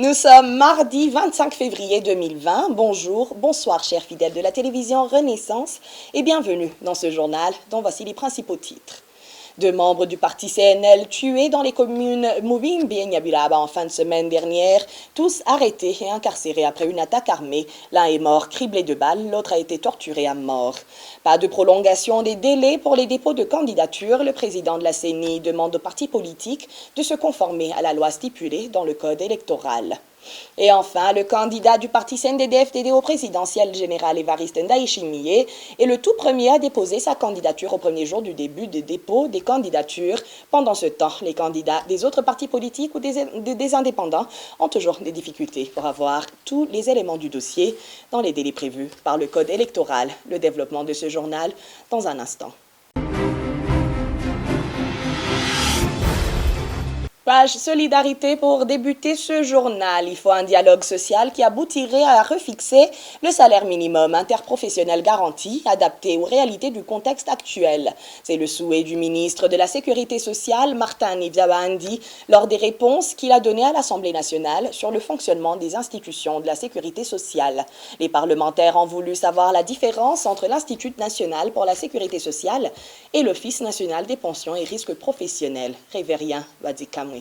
Nous sommes mardi 25 février 2020. Bonjour, bonsoir chers fidèles de la télévision Renaissance et bienvenue dans ce journal dont voici les principaux titres. 2 membres du parti CNL tués dans les communes Mubimbi et Nyabulaba en fin de semaine dernière, tous arrêtés et incarcérés après une attaque armée. L'un est mort criblé de balles, l'autre a été torturé à mort. Pas de prolongation des délais pour les dépôts de candidature. Le président de la CENI demande aux partis politiques de se conformer à la loi stipulée dans le code électoral. Et enfin, le candidat du parti CNDD-FDD au présidentiel général Évariste Ndayishimiye est le tout premier à déposer sa candidature au premier jour du début de dépôt des candidatures. Pendant ce temps, les candidats des autres partis politiques ou des indépendants ont toujours des difficultés pour avoir tous les éléments du dossier dans les délais prévus par le code électoral. Le développement de ce journal dans un instant. Page solidarité pour débuter ce journal. Il faut un dialogue social qui aboutirait à refixer le salaire minimum interprofessionnel garanti, adapté aux réalités du contexte actuel. C'est le souhait du ministre de la Sécurité sociale, Martin Nivyabandi, lors des réponses qu'il a données à l'Assemblée nationale sur le fonctionnement des institutions de la sécurité sociale. Les parlementaires ont voulu savoir la différence entre l'Institut national pour la sécurité sociale et l'Office national des pensions et risques professionnels. Révérien Wadikamwe.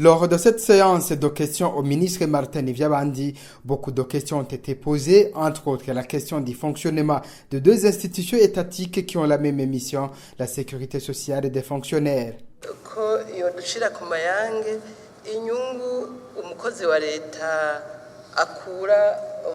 Lors de cette séance de questions au ministre Martin Nivyabandi, beaucoup de questions ont été posées, entre autres la question du fonctionnement de 2 institutions étatiques qui ont la même mission, la sécurité sociale et des fonctionnaires.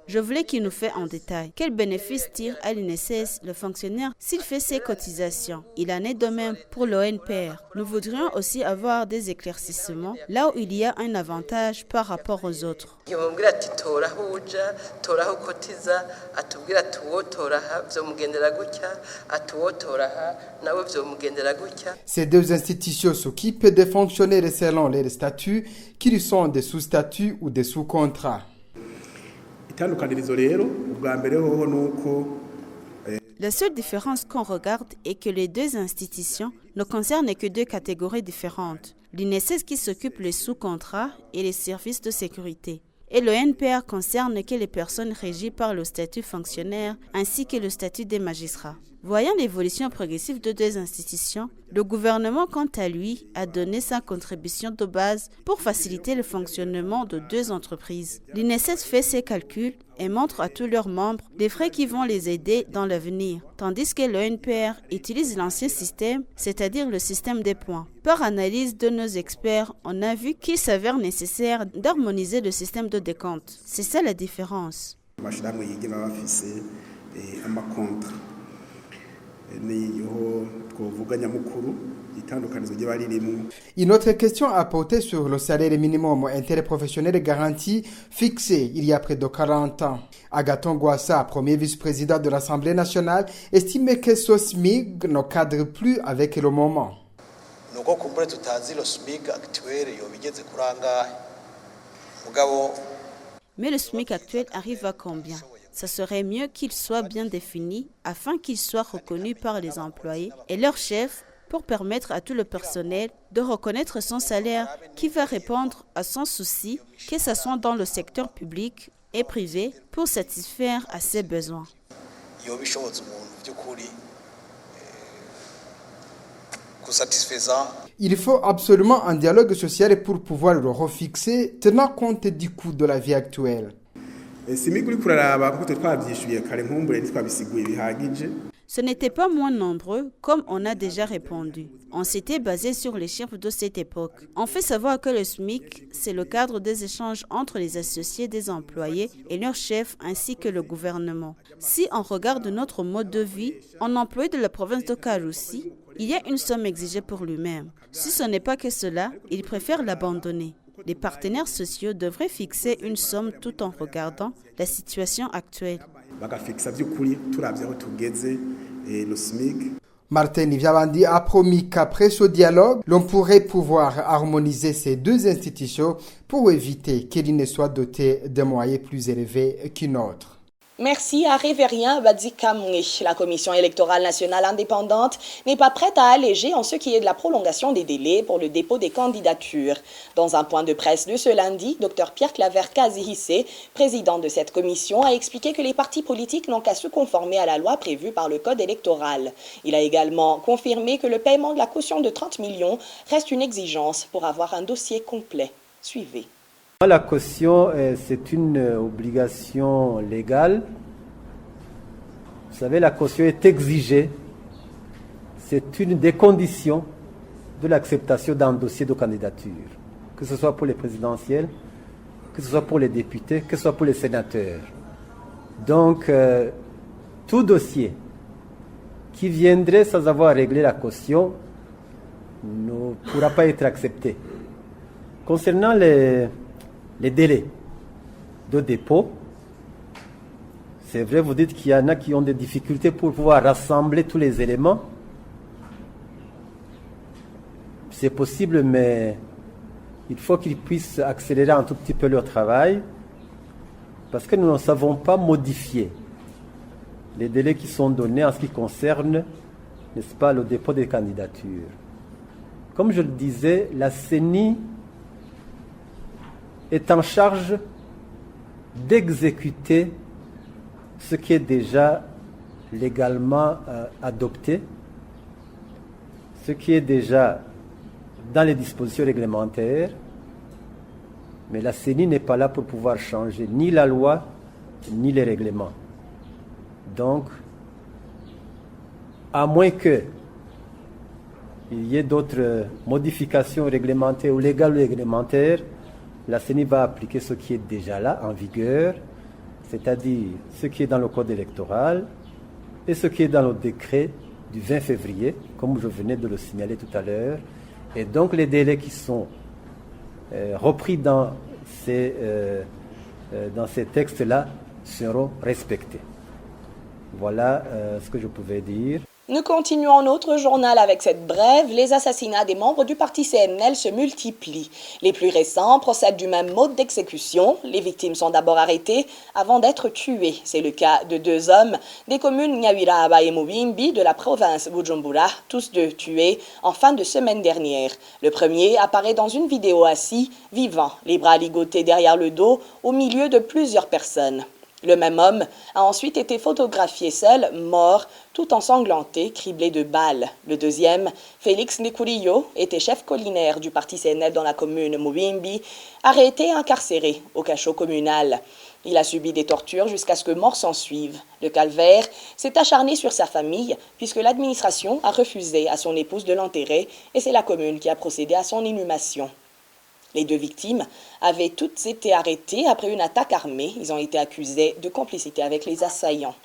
Je voulais qu'il nous fait en détail quel bénéfice tire à l'INSS le fonctionnaire s'il fait ses cotisations. Il en est de même pour l'ONPR. Nous voudrions aussi avoir des éclaircissements là où il y a un avantage par rapport aux autres. Ces 2 institutions s'occupent des fonctionnaires selon leurs statuts, qu'ils sont des sous-statuts ou des sous-contrats. La seule différence qu'on regarde est que les 2 institutions ne concernent que 2 catégories différentes. L'INSS qui s'occupe des sous-contrats et les services de sécurité. Et le NPR concerne que les personnes régies par le statut fonctionnaire ainsi que le statut des magistrats. Voyant l'évolution progressive de 2 institutions, le gouvernement, quant à lui, a donné sa contribution de base pour faciliter le fonctionnement de 2 entreprises. L'INSS fait ses calculs et montre à tous leurs membres des frais qui vont les aider dans l'avenir, tandis que le NPR utilise l'ancien système, c'est-à-dire le système des points. Par analyse de nos experts, on a vu qu'il s'avère nécessaire d'harmoniser le système de décompte. C'est ça la différence. Une autre question a porté sur le salaire minimum interprofessionnel garanti fixé il y a près de 40 ans. Agathon Gwassa, premier vice-président de l'Assemblée nationale, estime que ce SMIC ne cadre plus avec le moment. Mais le SMIC actuel arrive à combien ? Ce serait mieux qu'il soit bien défini afin qu'il soit reconnu par les employés et leurs chefs pour permettre à tout le personnel de reconnaître son salaire qui va répondre à son souci, que ce soit dans le secteur public et privé, pour satisfaire à ses besoins. Il faut absolument un dialogue social pour pouvoir le refixer, tenant compte du coût de la vie actuelle. Ce n'était pas moins nombreux, comme on a déjà répondu. On s'était basé sur les chiffres de cette époque. On fait savoir que le SMIC, c'est le cadre des échanges entre les associés des employés et leurs chefs ainsi que le gouvernement. Si on regarde notre mode de vie, un employé de la province de Karoussi, il y a une somme exigée pour lui-même. Si ce n'est pas que cela, il préfère l'abandonner. Les partenaires sociaux devraient fixer une somme tout en regardant la situation actuelle. Martin Nivyabandi a promis qu'après ce dialogue, l'on pourrait pouvoir harmoniser ces 2 institutions pour éviter qu'elles ne soient dotées de moyens plus élevés qu'une autre. Merci à Révérien Badzikamwe. La Commission électorale nationale indépendante n'est pas prête à alléger en ce qui est de la prolongation des délais pour le dépôt des candidatures. Dans un point de presse de ce lundi, Dr Pierre Claver Kazihissé, président de cette commission, a expliqué que les partis politiques n'ont qu'à se conformer à la loi prévue par le code électoral. Il a également confirmé que le paiement de la caution de 30 millions reste une exigence pour avoir un dossier complet. Suivez. La caution, c'est une obligation légale. Vous savez, la caution est exigée. C'est une des conditions de l'acceptation d'un dossier de candidature, que ce soit pour les présidentielles, que ce soit pour les députés, que ce soit pour les sénateurs. Donc, tout dossier qui viendrait sans avoir réglé la caution ne pourra pas être accepté. Concernant les délais de dépôt, c'est vrai, vous dites qu'il y en a qui ont des difficultés pour pouvoir rassembler tous les éléments. C'est possible, mais il faut qu'ils puissent accélérer un tout petit peu leur travail, parce que nous ne savons pas modifier les délais qui sont donnés en ce qui concerne, n'est-ce pas, le dépôt des candidatures. Comme je le disais, la CENI est en charge d'exécuter ce qui est déjà légalement adopté, ce qui est déjà dans les dispositions réglementaires, mais la CENI n'est pas là pour pouvoir changer ni la loi, ni les règlements. Donc, à moins qu'il y ait d'autres modifications réglementaires ou légales ou réglementaires, la CENI va appliquer ce qui est déjà là, en vigueur, c'est-à-dire ce qui est dans le code électoral et ce qui est dans le décret du 20 février, comme je venais de le signaler tout à l'heure. Et donc les délais qui sont repris dans ces textes-là seront respectés. Voilà ce que je pouvais dire. Nous continuons notre journal avec cette brève. Les assassinats des membres du parti CNL se multiplient. Les plus récents procèdent du même mode d'exécution. Les victimes sont d'abord arrêtées avant d'être tuées. C'est le cas de 2 hommes des communes Nyawiraba et Mubimbi de la province Bujumbura, tous 2 tués en fin de semaine dernière. Le premier apparaît dans une vidéo assis, vivant, les bras ligotés derrière le dos, au milieu de plusieurs personnes. Le même homme a ensuite été photographié seul, mort, tout ensanglanté, criblé de balles. Le deuxième, Félix Ndekurio, était chef collinaire du parti CNL dans la commune Mubimbi, arrêté et incarcéré au cachot communal. Il a subi des tortures jusqu'à ce que mort s'en suive. Le calvaire s'est acharné sur sa famille puisque l'administration a refusé à son épouse de l'enterrer et c'est la commune qui a procédé à son inhumation. Les 2 victimes avaient toutes été arrêtées après une attaque armée. Ils ont été accusés de complicité avec les assaillants.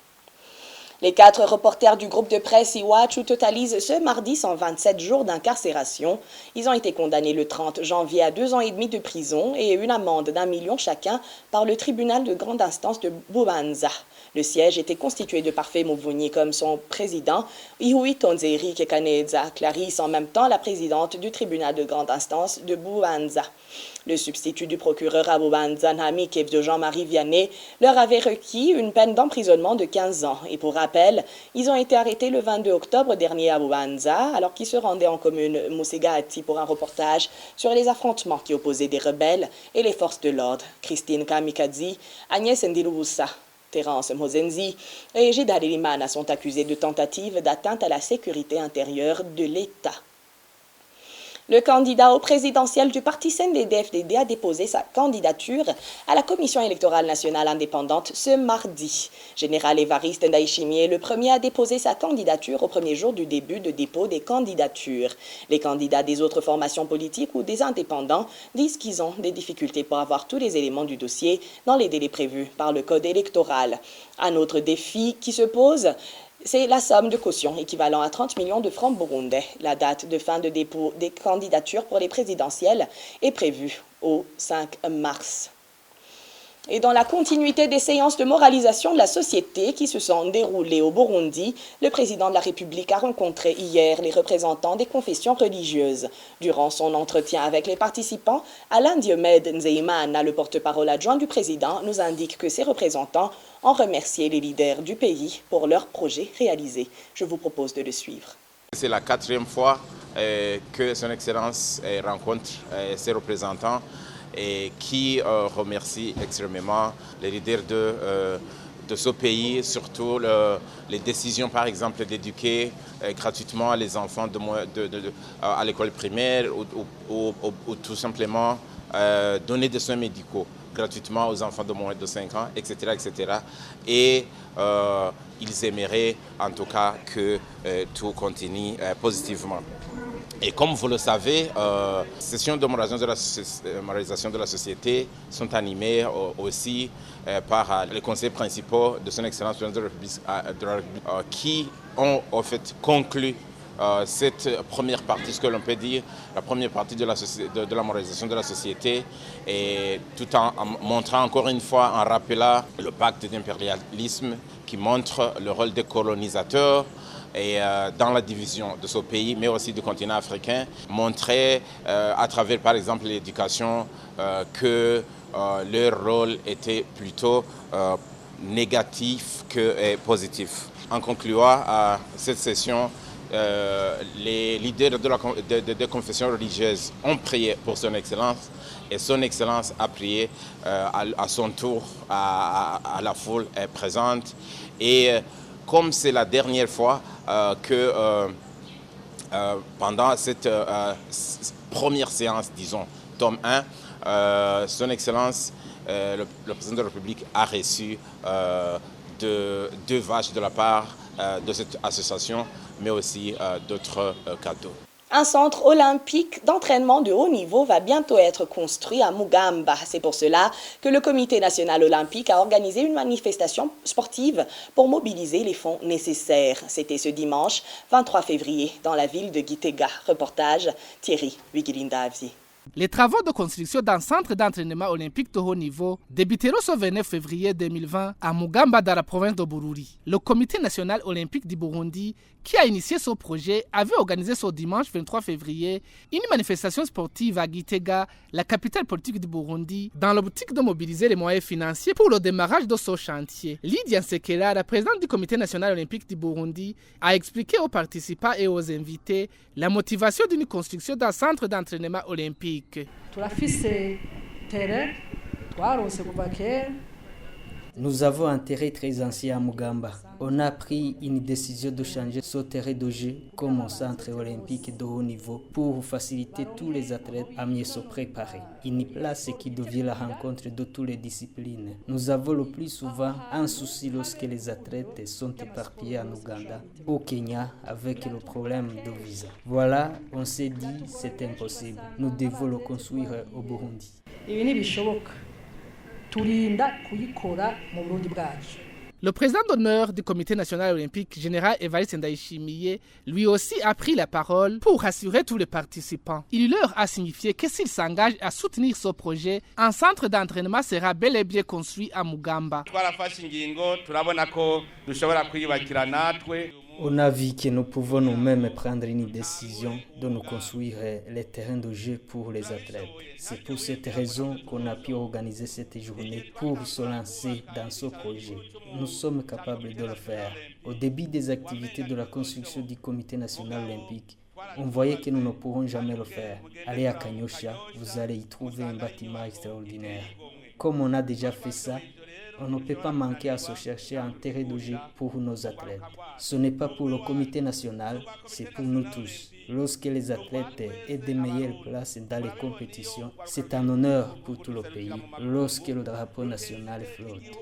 Les 4 reporters du groupe de presse Iwachu totalisent ce mardi 127 jours d'incarcération. Ils ont été condamnés le 30 janvier à 2 ans et demi de prison et une amende d'1 million chacun par le tribunal de grande instance de Bubanza. Le siège était constitué de Parfait Muvunyi comme son président, Ihui Tonzeri Kekaneza, Clarisse en même temps la présidente du tribunal de grande instance de Bubanza. Le substitut du procureur à Bubanza, Nami Kebzo Jean-Marie Vianney, leur avait requis une peine d'emprisonnement de 15 ans. Et pour rappel, ils ont été arrêtés le 22 octobre dernier à Bubanza, alors qu'ils se rendaient en commune Musigati pour un reportage sur les affrontements qui opposaient des rebelles et les forces de l'ordre. Christine Kamikazi, Agnès Ndilubusa, Terence Mozenzi et Gida Lilimana sont accusés de tentative d'atteinte à la sécurité intérieure de l'État. Le candidat au présidentiel du parti CNDD-FDD a déposé sa candidature à la Commission électorale nationale indépendante ce mardi. Général Évariste Ndayishimiye est le premier à déposer sa candidature au premier jour du début de dépôt des candidatures. Les candidats des autres formations politiques ou des indépendants disent qu'ils ont des difficultés pour avoir tous les éléments du dossier dans les délais prévus par le code électoral. Un autre défi qui se pose, c'est la somme de caution équivalent à 30 millions de francs burundais. La date de fin de dépôt des candidatures pour les présidentielles est prévue au 5 mars. Et dans la continuité des séances de moralisation de la société qui se sont déroulées au Burundi, le président de la République a rencontré hier les représentants des confessions religieuses. Durant son entretien avec les participants, Alain Diomède Nzeimana, le porte-parole adjoint du président, nous indique que ces représentants ont remercié les leaders du pays pour leurs projets réalisés. Je vous propose de le suivre. C'est la 4e fois que Son Excellence rencontre ses représentants et qui remercie extrêmement les leaders de ce pays, surtout les décisions par exemple d'éduquer gratuitement les enfants à l'école primaire ou tout simplement donner des soins médicaux gratuitement aux enfants de moins de 5 ans, etc. etc. Et ils aimeraient en tout cas que tout continue positivement. Et comme vous le savez, les sessions de moralisation de la société sont animées aussi par les conseils principaux de Son Excellence de la République qui ont en fait conclu cette première partie, ce que l'on peut dire, la première partie de la moralisation de la société, et tout en montrant encore une fois, en rappelant le pacte d'impérialisme qui montre le rôle des colonisateurs et dans la division de ce pays, mais aussi du continent africain, montrer à travers par exemple l'éducation que leur rôle était plutôt négatif que positif. En concluant à cette session, les leaders des confessions religieuses ont prié pour Son Excellence et Son Excellence a prié à son tour à la foule présente. Et comme c'est la dernière fois que pendant cette première séance, disons, tome 1, Son Excellence, le président de la République a reçu deux vaches de la part de cette association, mais aussi d'autres cadeaux. Un centre olympique d'entraînement de haut niveau va bientôt être construit à Mugamba. C'est pour cela que le Comité national olympique a organisé une manifestation sportive pour mobiliser les fonds nécessaires. C'était ce dimanche 23 février dans la ville de Gitega. Reportage Thierry Wigilindavzi. Les travaux de construction d'un centre d'entraînement olympique de haut niveau débuteront ce 29 février 2020 à Mugamba dans la province de Bururi. Le Comité national olympique du Burundi, qui a initié ce projet, avait organisé ce dimanche 23 février une manifestation sportive à Gitega, la capitale politique du Burundi, dans l'optique de mobiliser les moyens financiers pour le démarrage de ce chantier. Lydia Nsekela, la présidente du Comité national olympique du Burundi, a expliqué aux participants et aux invités la motivation d'une construction d'un centre d'entraînement olympique. Nous avons un terrain très ancien à Mugamba. On a pris une décision de changer ce terrain de jeu comme un centre olympique de haut niveau pour faciliter tous les athlètes à mieux se préparer. Une place qui devient la rencontre de toutes les disciplines. Nous avons le plus souvent un souci lorsque les athlètes sont éparpillés en Ouganda, au Kenya, avec le problème de visa. Voilà, on s'est dit c'est impossible. Nous devons le construire au Burundi. Le président d'honneur du Comité national olympique, général Evariste Ndayishimiye, lui aussi a pris la parole pour rassurer tous les participants. Il leur a signifié que s'ils s'engagent à soutenir ce projet, un centre d'entraînement sera bel et bien construit à Mugamba. On a vu que nous pouvons nous-mêmes prendre une décision de nous construire les terrains de jeu pour les athlètes. C'est pour cette raison qu'on a pu organiser cette journée pour se lancer dans ce projet. Nous sommes capables de le faire. Au début des activités de la construction du Comité national olympique, on voyait que nous ne pourrons jamais le faire. Allez à Kanyosha, vous allez y trouver un bâtiment extraordinaire. Comme on a déjà fait ça, on ne peut pas manquer à se chercher un terrain de jeu pour nos athlètes. Ce n'est pas pour le comité national, c'est pour nous tous. Lorsque les athlètes aient de meilleures places dans les compétitions, c'est un honneur pour tout le pays lorsque le drapeau national flotte.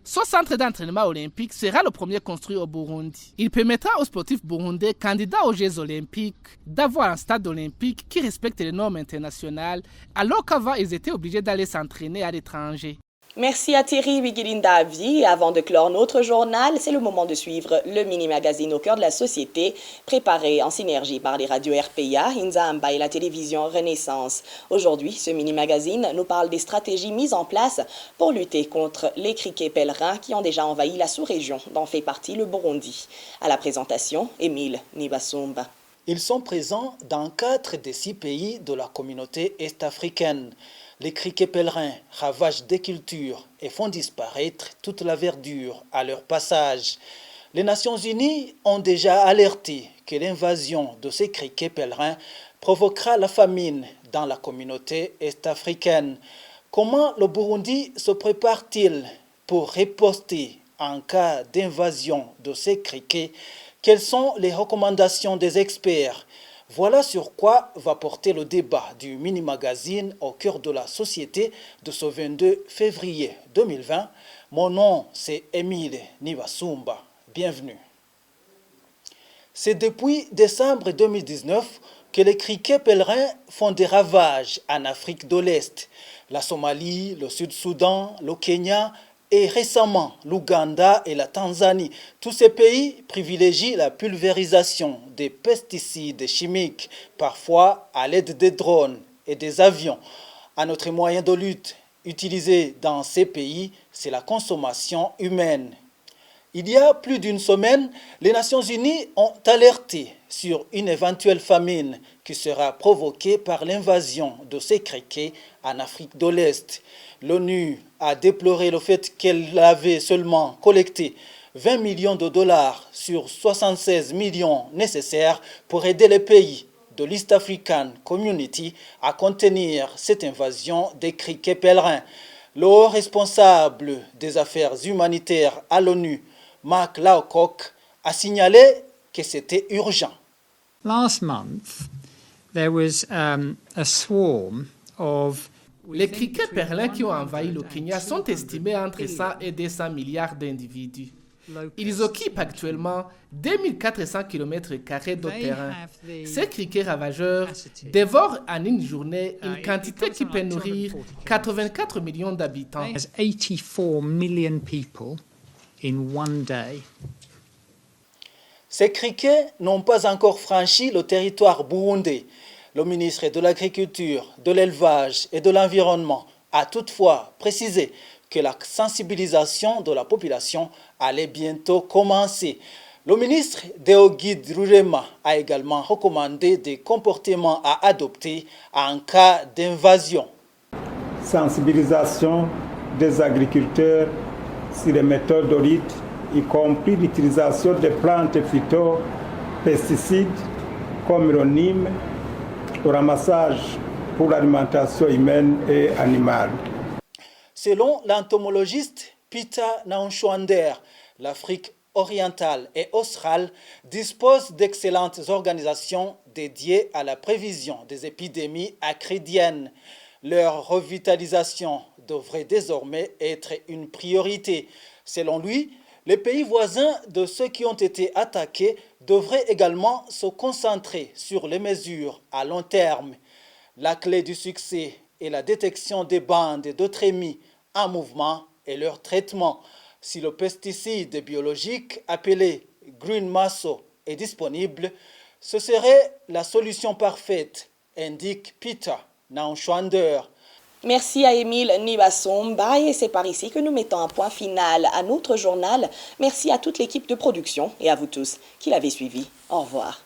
Ce centre d'entraînement olympique sera le premier construit au Burundi. Il permettra aux sportifs burundais candidats aux Jeux olympiques d'avoir un stade olympique qui respecte les normes internationales, alors qu'avant ils étaient obligés d'aller s'entraîner à l'étranger. Merci à Thierry Wigilindavi. Avant de clore notre journal, c'est le moment de suivre le mini-magazine au cœur de la société, préparé en synergie par les radios RPA, Inzamba et la télévision Renaissance. Aujourd'hui, ce mini-magazine nous parle des stratégies mises en place pour lutter contre les criquets pèlerins qui ont déjà envahi la sous-région dont fait partie le Burundi. À la présentation, Émile Nibasumba. Ils sont présents dans 4 des 6 pays de la communauté est-africaine. Les criquets pèlerins ravagent des cultures et font disparaître toute la verdure à leur passage. Les Nations Unies ont déjà alerté que l'invasion de ces criquets pèlerins provoquera la famine dans la communauté est-africaine. Comment le Burundi se prépare-t-il pour riposter en cas d'invasion de ces criquets? Quelles sont les recommandations des experts? Voilà sur quoi va porter le débat du mini-magazine au cœur de la société de ce 22 février 2020. Mon nom, c'est Émile Nibasumba. Bienvenue. C'est depuis décembre 2019 que les criquets pèlerins font des ravages en Afrique de l'Est. La Somalie, le Sud-Soudan, le Kenya et récemment l'Ouganda et la Tanzanie. Tous ces pays privilégient la pulvérisation des pesticides chimiques, parfois à l'aide des drones et des avions. Un autre moyen de lutte utilisé dans ces pays, c'est la consommation humaine. Il y a plus d'une semaine, les Nations Unies ont alerté sur une éventuelle famine qui sera provoquée par l'invasion de ces criquets en Afrique de l'Est. L'ONU a déploré le fait qu'elle avait seulement collecté 20 millions de dollars sur 76 millions nécessaires pour aider les pays de l'East African Community à contenir cette invasion des criquets pèlerins. Le haut responsable des affaires humanitaires à l'ONU, Mark Lowcock, a signalé que c'était urgent. Last month, there was a swarm of Les criquets pèlerins qui ont envahi le Kenya sont estimés entre 100 et 200 milliards d'individus. Ils occupent actuellement 2400 km² de terrain. Ces criquets ravageurs dévorent en une journée une quantité qui peut nourrir 84 millions d'habitants. 84 million people in one day. Ces criquets n'ont pas encore franchi le territoire burundais. Le ministre de l'Agriculture, de l'Élevage et de l'Environnement a toutefois précisé que la sensibilisation de la population allait bientôt commencer. Le ministre Deogide Rurema a également recommandé des comportements à adopter en cas d'invasion. Sensibilisation des agriculteurs sur les méthodes de lutte, y compris l'utilisation des plantes phyto, pesticides comme le Nîmes, le ramassage pour l'alimentation humaine et animale. Selon l'entomologiste Peter Naunschwander, l'Afrique orientale et australe dispose d'excellentes organisations dédiées à la prévision des épidémies acridiennes. Leur revitalisation devrait désormais être une priorité. Selon lui, les pays voisins de ceux qui ont été attaqués devraient également se concentrer sur les mesures à long terme. La clé du succès est la détection des bandes de trémies en mouvement et leur traitement. Si le pesticide biologique appelé Green Maso est disponible, ce serait la solution parfaite, indique Peter Naunschwander. Merci à Émile Nibasumba et c'est par ici que nous mettons un point final à notre journal. Merci à toute l'équipe de production et à vous tous qui l'avez suivi. Au revoir.